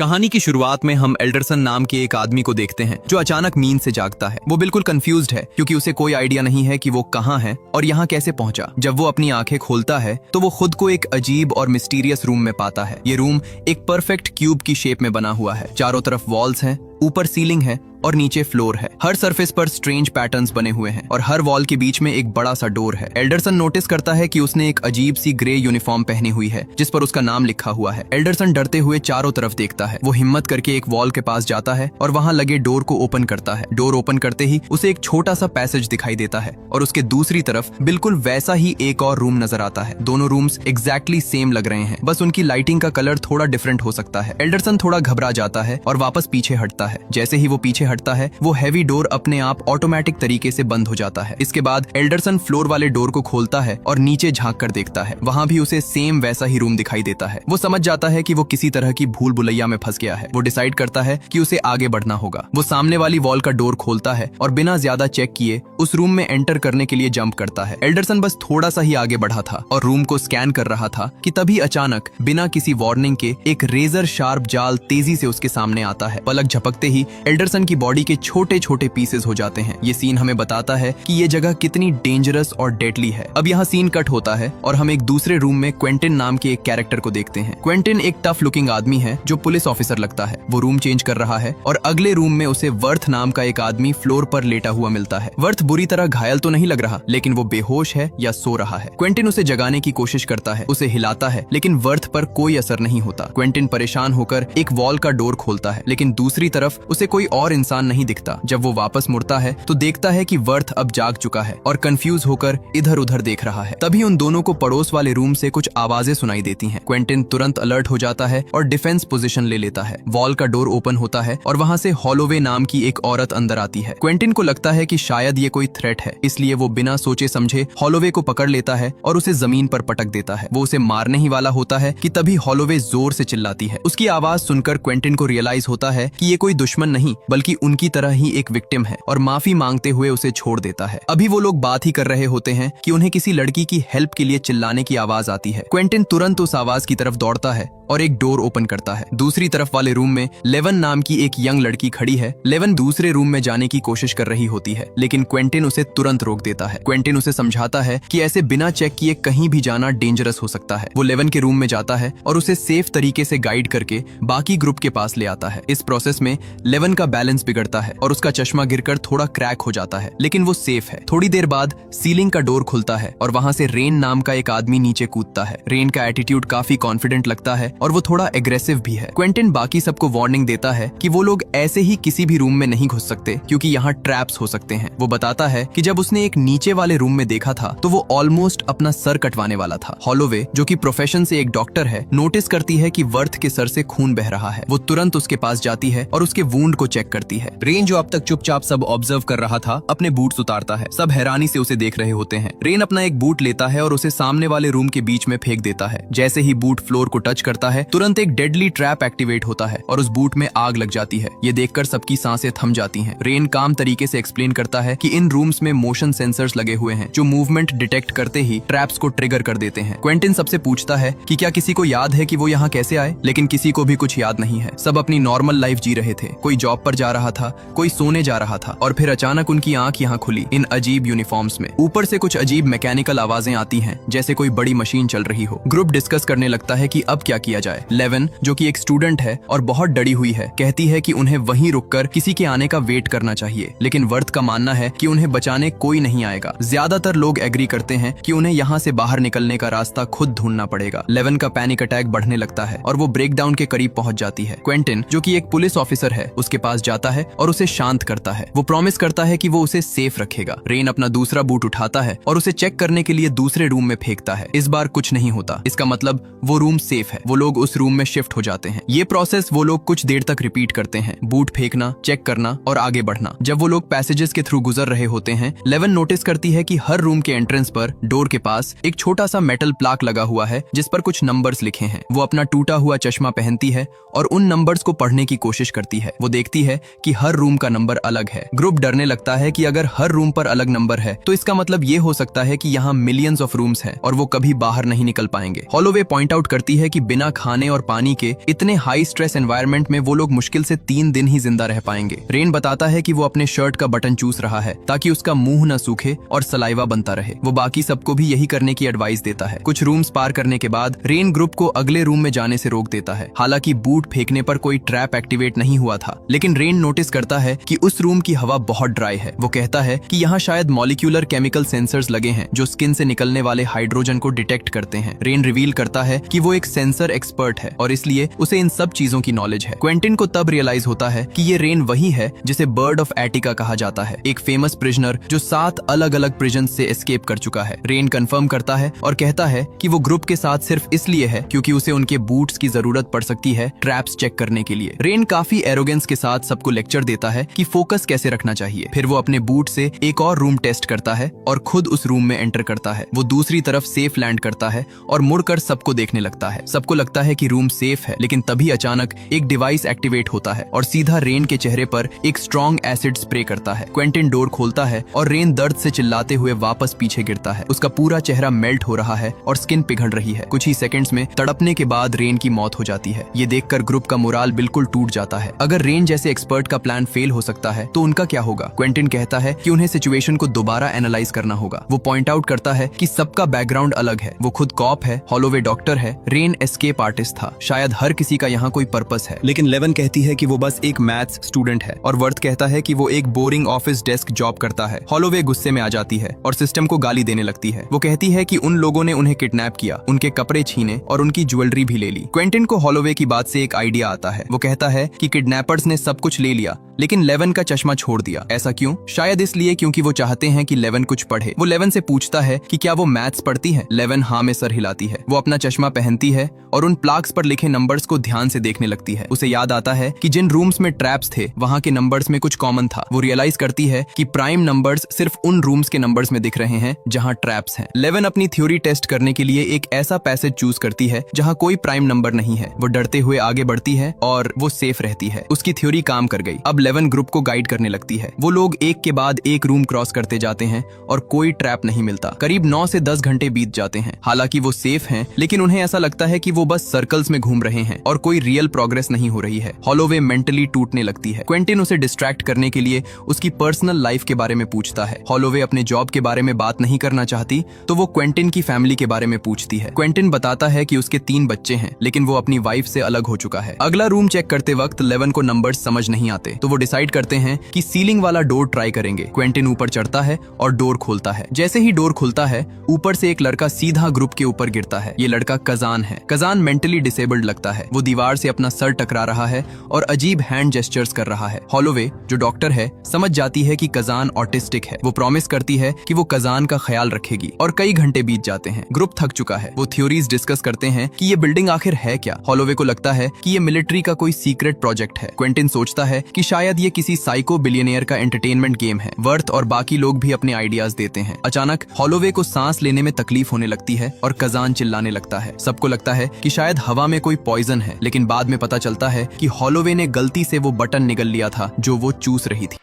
कहानी की शुरुआत में हम एल्डरसन नाम के एक आदमी को देखते हैं जो अचानक नींद से जागता है। वो बिल्कुल कंफ्यूज्ड है क्योंकि उसे कोई आइडिया नहीं है कि वो कहाँ है और यहाँ कैसे पहुंचा। जब वो अपनी आंखें खोलता है तो वो खुद को एक अजीब और मिस्टीरियस रूम में पाता है। ये रूम एक परफेक्ट क्यूब की शेप में बना हुआ है। चारों तरफ वॉल्स हैं, ऊपर सीलिंग है और नीचे फ्लोर है। हर सरफेस पर स्ट्रेंज पैटर्न्स बने हुए हैं और हर वॉल के बीच में एक बड़ा सा डोर है। एल्डरसन नोटिस करता है कि उसने एक अजीब सी ग्रे यूनिफॉर्म पहनी हुई है जिस पर उसका नाम लिखा हुआ है। एल्डरसन डरते हुए चारों तरफ देखता है। वो हिम्मत करके एक वॉल के पास जाता है और वहां लगे डोर को ओपन करता है। डोर ओपन करते ही उसे एक छोटा सा पैसेज दिखाई देता है और उसके दूसरी तरफ बिल्कुल वैसा ही एक और रूम नजर आता है। दोनों रूम्स एग्जैक्टली सेम लग रहे हैं, बस उनकी लाइटिंग का कलर थोड़ा डिफरेंट हो सकता है। एल्डरसन थोड़ा घबरा जाता है और वापस पीछे हटता है। जैसे ही वो पीछे हटता है वो हैवी डोर अपने आप ऑटोमेटिक तरीके से बंद हो जाता है। इसके बाद एल्डरसन फ्लोर वाले डोर को खोलता है और नीचे झांक कर देखता है। वहां भी उसे सेम वैसा ही रूम दिखाई देता है। वो समझ जाता है कि वो किसी तरह की भूल भुलैया में फंस गया है। वो डिसाइड करता है कि उसे आगे बढ़ना होगा। वो सामने वाली वॉल का डोर खोलता है और बिना ज्यादा चेक किए उस रूम में एंटर करने के लिए जंप करता है। एल्डरसन बस थोड़ा सा ही आगे बढ़ा था और रूम को स्कैन कर रहा था कि तभी अचानक बिना किसी वार्निंग के एक रेजर शार्प जाल तेजी से उसके सामने आता है। पलक झपकते ही एल्डरसन की बॉडी के छोटे छोटे पीसेस हो जाते हैं। ये सीन हमें बताता है कि ये जगह कितनी डेंजरस और डेडली है। अब यहाँ सीन कट होता है और हम एक दूसरे रूम में क्वेंटिन नाम के एक कैरेक्टर को देखते हैं। क्वेंटिन एक टफ लुकिंग आदमी है जो पुलिस ऑफिसर लगता है। वो रूम चेंज कर रहा है और अगले रूम में उसे वर्थ नाम का एक आदमी फ्लोर पर लेटा हुआ मिलता है। वर्थ बुरी तरह घायल तो नहीं लग रहा, लेकिन वो बेहोश है या सो रहा है। क्वेंटिन उसे जगाने की कोशिश करता है, उसे हिलाता है, लेकिन वर्थ पर कोई असर नहीं होता। क्वेंटिन परेशान होकर एक वॉल का डोर खोलता है, लेकिन दूसरी तरफ उसे कोई और इंसान नहीं दिखता। जब वो वापस मुड़ता है तो देखता है कि वर्थ अब जाग चुका है और कंफ्यूज होकर इधर उधर देख रहा है। तभी उन दोनों को पड़ोस वाले रूम से कुछ आवाजें सुनाई देती हैं। क्वेंटिन तुरंत अलर्ट हो जाता है और डिफेंस पोजीशन ले लेता है। वॉल का डोर ओपन होता है और वहां से हॉलोवे नाम की एक औरत अंदर आती है। क्वेंटिन को लगता है कि शायद ये कोई थ्रेट है, इसलिए वो बिना सोचे समझे हॉलोवे को पकड़ लेता है और उसे जमीन पर पटक देता है। वो उसे मारने ही वाला होता है कि तभी हॉलोवे जोर से चिल्लाती है। उसकी आवाज सुनकर क्वेंटिन को रियलाइज होता है कि ये कोई दुश्मन नहीं बल्कि उनकी तरह ही एक विक्टिम है और माफी मांगते हुए उसे छोड़ देता है। अभी वो लोग बात ही कर रहे होते हैं कि उन्हें किसी लड़की की हेल्प के लिए चिल्लाने की आवाज आती है। क्वेंटिन तुरंत उस आवाज की तरफ दौड़ता है और एक डोर ओपन करता है। दूसरी तरफ वाले रूम में लेवन नाम की एक यंग लड़की खड़ी है। लेवन दूसरे रूम में जाने की कोशिश कर रही होती है, लेकिन क्वेंटिन उसे तुरंत रोक देता है। क्वेंटिन उसे समझाता है कि ऐसे बिना चेक किए कहीं भी जाना डेंजरस हो सकता है। वो लेवन के रूम में जाता है और उसे सेफ तरीके से गाइड करके बाकी ग्रुप के पास ले आता है। इस प्रोसेस में लेवन का बैलेंस बिगड़ता है और उसका चश्मा गिरकर थोड़ा क्रैक हो जाता है, लेकिन वो सेफ है। थोड़ी देर बाद सीलिंग का डोर खुलता है और वहां से रेन नाम का एक आदमी नीचे कूदता है। रेन का एटीट्यूड काफी कॉन्फिडेंट लगता है और वो थोड़ा एग्रेसिव भी है। क्वेंटिन बाकी सबको वार्निंग देता है कि वो लोग ऐसे ही किसी भी रूम में नहीं घुस सकते क्योंकि यहाँ ट्रैप्स हो सकते हैं। वो बताता है कि जब उसने एक नीचे वाले रूम में देखा था तो वो ऑलमोस्ट अपना सर कटवाने वाला था। हॉलोवे, जो कि प्रोफेशन से एक डॉक्टर है, नोटिस करती है कि वर्थ के सर से खून बह रहा है। वो तुरंत उसके पास जाती है और उसके वुंड को चेक करती है। रेन, जो अब तक चुपचाप सब ऑब्जर्व कर रहा था, अपने बूट्स उतारता है। सब हैरानी से उसे देख रहे होते हैं। रेन अपना एक बूट लेता है और उसे सामने वाले रूम के बीच में फेंक देता है। जैसे ही बूट फ्लोर को टच करता है तुरंत एक डेडली ट्रैप एक्टिवेट होता है और उस बूट में आग लग जाती है। ये देखकर सबकी सांसें थम जाती हैं। रेन काम तरीके से एक्सप्लेन करता है कि इन रूम्स में मोशन सेंसर्स लगे हुए हैं जो मूवमेंट डिटेक्ट करते ही ट्रैप्स को ट्रिगर कर देते हैं। क्वेंटिन सबसे पूछता है कि क्या किसी को याद है कि वो यहाँ कैसे आए, लेकिन किसी को भी कुछ याद नहीं है। सब अपनी नॉर्मल लाइफ जी रहे थे। कोई जॉब पर जा रहा था, कोई सोने जा रहा था और फिर अचानक उनकी आंख यहाँ खुली इन अजीब यूनिफॉर्म्स में। ऊपर से कुछ अजीब मैकेनिकल आवाजें आती हैं जैसे कोई बड़ी मशीन चल रही हो। ग्रुप डिस्कस करने लगता है कि अब क्या किया जाए। लेवन, जो कि एक स्टूडेंट है और बहुत डरी हुई है, कहती है कि उन्हें वहीं रुककर किसी के आने का वेट करना चाहिए, लेकिन वर्थ का मानना है कि उन्हें बचाने कोई नहीं आएगा। ज्यादातर लोग एग्री करते हैं कि उन्हें यहाँ से बाहर निकलने का रास्ता खुद ढूंढना पड़ेगा। लेवन का पैनिक अटैक बढ़ने लगता है और वो ब्रेकडाउन के करीब पहुंच जाती है। क्वेंटिन, जो कि एक पुलिस ऑफिसर है, उसके पास जाता है और उसे शांत करता है। वो प्रॉमिस करता है कि वो उसे सेफ रखेगा। रेन अपना दूसरा बूट उठाता है और उसे चेक करने के लिए दूसरे रूम में फेंकता है। इस बार कुछ नहीं होता। इसका मतलब वो रूम सेफ है। वो लोग उस रूम में शिफ्ट हो जाते हैं। ये प्रोसेस वो लोग कुछ देर तक रिपीट करते हैं। बूट फेंकना, चेक करना और आगे बढ़ना। जब वो लोग पैसेजेस के थ्रू गुजर रहे होते हैं, लेवन नोटिस करती है कि हर रूम के एंट्रेंस पर डोर के पास एक छोटा सा मेटल प्लाक लगा हुआ है जिस पर कुछ नंबर्स लिखे हैं। वो अपना टूटा हुआ चश्मा पहनती है और उन नंबर्स को पढ़ने की कोशिश करती है। वो देखती है कि हर रूम का नंबर अलग है। ग्रुप डरने लगता है कि अगर हर रूम पर अलग नंबर है तो इसका मतलब ये हो सकता है कि यहाँ मिलियंस ऑफ रूम्स हैं और वो कभी बाहर नहीं निकल पाएंगे। हॉलोवे पॉइंट आउट करती है कि बिना खाने और पानी के इतने हाई स्ट्रेस एनवायरनमेंट में वो लोग मुश्किल से 3 दिन ही जिंदा रह पाएंगे। रेन बताता है कि वो अपने शर्ट का बटन चूस रहा है ताकि उसका मुंह न सूखे और सलाइवा बनता रहे। वो बाकी सबको भी यही करने की एडवाइस देता है। कुछ रूम्स पार करने के बाद रेन ग्रुप को अगले रूम में जाने से रोक देता है। हालांकि बूट फेंकने पर कोई ट्रैप एक्टिवेट नहीं हुआ था, लेकिन रेन नोटिस करता है कि उस रूम की हवा बहुत ड्राई है। वो कहता है कि यहाँ शायद मॉलिक्यूलर केमिकल सेंसर्स लगे हैं जो स्किन से निकलने वाले हाइड्रोजन को डिटेक्ट करते हैं। रेन रिवील करता है कि वो एक सेंसर एक्सपर्ट है और इसलिए उसे इन सब चीजों की नॉलेज है। क्वेंटिन को तब रियलाइज होता है कि ये रेन वही है जिसे बर्ड ऑफ एटिका कहा जाता है, एक फेमस प्रिजनर जो 7 अलग अलग प्रिजन से एस्केप कर चुका है। रेन कंफर्म करता है और कहता है कि वो ग्रुप के साथ सिर्फ इसलिए है क्योंकि उसे उनके बूट्स की जरूरत पड़ सकती है ट्रैप्स चेक करने के लिए। रेन काफी एरोगेंस के साथ सबको लेक्चर देता है कि फोकस कैसे रखना चाहिए। फिर वो अपने बूट से एक और रूम टेस्ट करता है और खुद उस रूम में एंटर करता है। वो दूसरी तरफ सेफ लैंड करता है और मुड़कर सबको देखने लगता है। सबको लगता है कि रूम सेफ है, लेकिन तभी अचानक एक डिवाइस एक्टिवेट होता है और सीधा रेन के चेहरे पर एक स्ट्रॉन्ग एसिड स्प्रे करता है। क्वेंटिन डोर खोलता है और रेन दर्द से चिल्लाते हुए वापस पीछे गिरता है। उसका पूरा चेहरा मेल्ट हो रहा है और स्किन पिघल रही है। कुछ ही सेकंड्स में तड़पने के बाद रेन की मौत हो जाती है। ये देखकर ग्रुप का मोराल बिल्कुल टूट जाता है। अगर रेन जैसे एक्सपर्ट का प्लान फेल हो सकता है तो उनका क्या होगा? क्वेंटिन कहता है कि उन्हें सिचुएशन को दोबारा एनालाइज करना होगा। वो पॉइंट आउट करता है कि सबका बैकग्राउंड अलग है। वो खुद कॉप है, हॉलोवे डॉक्टर है, रेन एस्केप आर्टिस्ट था। शायद हर किसी का यहाँ कोई पर्पस है। लेकिन लेवन कहती है कि वो बस एक मैथ्स स्टूडेंट है और वर्थ कहता है कि वो एक बोरिंग ऑफिस डेस्क जॉब करता है। हॉलोवे गुस्से में आ जाती है और सिस्टम को गाली देने लगती है। वो कहती है कि उन लोगों ने उन्हें किडनैप किया, उनके कपड़े छीने और उनकी ज्वेलरी भी ले ली। क्वेंटिन को हॉलोवे की बात से एक आइडिया आता है। वो कहता है कि किडनैपर्स ने सब कुछ ले लिया लेकिन लेवन का चश्मा छोड़ दिया। ऐसा क्यों? शायद इसलिए क्योंकि वो चाहते हैं कि लेवन कुछ पढ़े। वो लेवन से पूछता है कि क्या वो मैथ्स पढ़ती है। लेवन हाँ में सर हिलाती है। वो अपना चश्मा पहनती है और उन प्लाक्स पर लिखे नंबर्स को ध्यान से देखने लगती है। उसे याद आता है कि जिन रूम्स में ट्रैप्स थे वहाँ के नंबर्स में कुछ कॉमन था। वो रियलाइज करती है कि प्राइम नंबर्स सिर्फ उन रूम्स के नंबर्स में दिख रहे हैं जहाँ ट्रैप्स हैं। लेवन अपनी थ्योरी टेस्ट करने के लिए एक ऐसा पैसेज चूज करती है जहाँ कोई प्राइम नंबर नहीं है। वो डरते हुए आगे बढ़ती है और वो सेफ रहती है। उसकी थ्योरी काम कर गई। अब लेवन ग्रुप को गाइड करने लगती है। वो लोग एक के बाद एक रूम क्रॉस करते जाते हैं और कोई ट्रैप नहीं मिलता। करीब 9 से 10 घंटे बीत जाते हैं। हालांकि वो सेफ हैं, लेकिन उन्हें ऐसा लगता है कि वो बस सर्कल्स में घूम रहे हैं और कोई रियल प्रोग्रेस नहीं हो रही है। हॉलोवे मेंटली टूटने लगती है। क्वेंटिन उसे डिस्ट्रैक्ट करने के लिए उसकी पर्सनल लाइफ के बारे में पूछता है। हॉलोवे अपने जॉब के बारे में बात नहीं करना चाहती तो वो क्वेंटिन की फैमिली के बारे में पूछती है। क्वेंटिन बताता है कि उसके 3 बच्चे हैं, लेकिन वो अपनी वाइफ से अलग हो चुका है। अगला रूम चेक करते वक्त लेवन को नंबर्स समझ नहीं आते तो वो डिसाइड करते हैं कि सीलिंग वाला डोर ट्राई करेंगे। क्वेंटिन ऊपर चढ़ता है और डोर खोलता है। जैसे ही डोर खुलता है ऊपर से एक लड़का सीधा ग्रुप के ऊपर गिरता है। ये लड़का कजान है। कजान मेंटली डिसेबल्ड लगता है। वो दीवार से अपना सर टकरा रहा है और अजीब हैंड जेस्चर्स कर रहा है। हॉलोवे जो डॉक्टर है समझ जाती है कि कजान ऑटिस्टिक है। वो प्रॉमिस करती है कि वो कजान का ख्याल रखेगी और कई घंटे बीत जाते हैं। ग्रुप थक चुका है। वो थ्योरीज डिस्कस करते हैं कि ये बिल्डिंग आखिर है क्या। हॉलोवे को लगता है कि ये मिलिट्री का कोई सीक्रेट प्रोजेक्ट है। क्वेंटिन सोचता है कि शायद ये किसी साइको बिलियनियर का एंटरटेनमेंट गेम है। वर्थ और बाकी लोग भी अपने आइडियाज देते हैं। अचानक हॉलोवे को सांस लेने में तकलीफ होने लगती है और कजान चिल्लाने लगता है। सबको लगता है कि शायद हवा में कोई पॉइजन है, लेकिन बाद में पता चलता है कि हॉलोवे ने गलती से वो बटन निगल लिया था जो वो चूस रही थी।